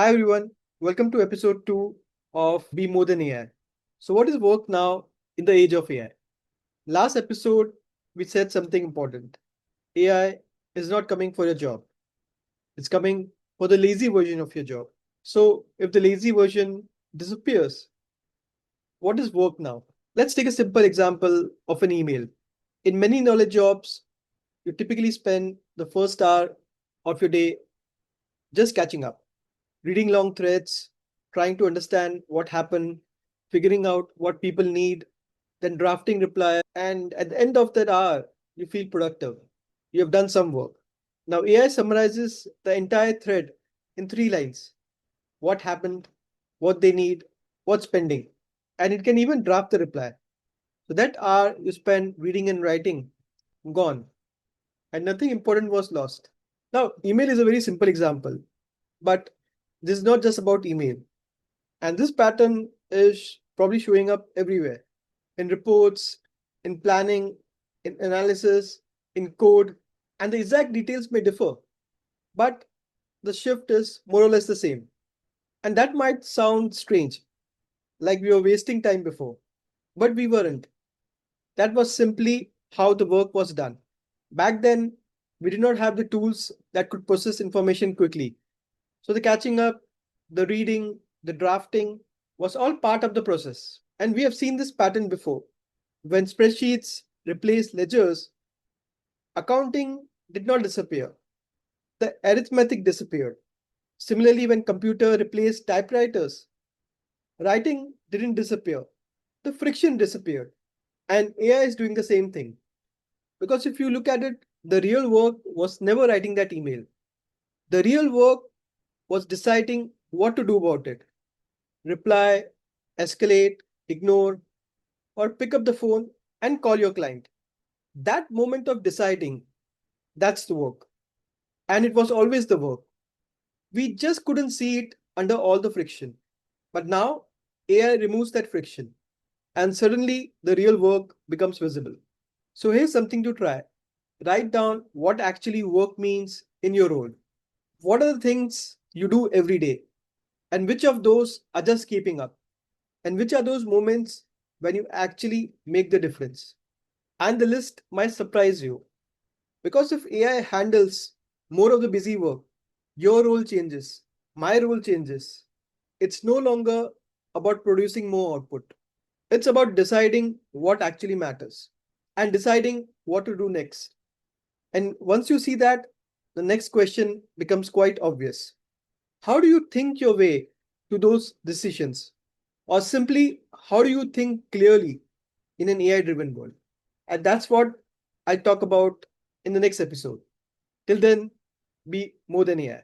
Hi everyone, welcome to episode 2 of Be More Than AI. So, what is work now in the age of AI? Last episode, we said something important. AI is not coming for your job, it's coming for the lazy version of your job. So, if the lazy version disappears, what is work now? Let's take a simple example of an email. In many knowledge jobs, you typically spend the first hour of your day just catching up, reading long threads, trying to understand what happened, figuring out what people need, then drafting replies. And at the end of that hour, you feel productive. You have done some work. Now, AI summarizes the entire thread in 3 lines: what happened, what they need, what's pending. And it can even draft the reply. So that hour you spend reading and writing, gone, and nothing important was lost. Now, email is a very simple example, but this is not just about email. And this pattern is probably showing up everywhere in reports, in planning, in analysis, in code, and the exact details may differ, but the shift is more or less the same. And that might sound strange, like we were wasting time before, but we weren't. That was simply how the work was done. Back then, we did not have the tools that could process information quickly. So the catching up, the reading, the drafting was all part of the process. And we have seen this pattern before. When spreadsheets replaced ledgers, accounting did not disappear. The arithmetic disappeared. Similarly, when computer replaced typewriters, writing didn't disappear. The friction disappeared. And AI is doing the same thing. Because if you look at it, the real work was never writing that email. The real work was deciding what to do about it. Reply, escalate, ignore, or pick up the phone and call your client. That moment of deciding, that's the work. And it was always the work. We just couldn't see it under all the friction. But now AI removes that friction and suddenly the real work becomes visible. So here's something to try. Write down what actually work means in your role. What are the things you do every day? And which of those are just keeping up? And which are those moments when you actually make the difference? And the list might surprise you. Because if AI handles more of the busy work, your role changes, my role changes. It's no longer about producing more output. It's about deciding what actually matters and deciding what to do next. And once you see that, the next question becomes quite obvious. How do you think your way to those decisions? Or simply, how do you think clearly in an AI driven world? And that's what I'll talk about in the next episode. Till then, be more than AI.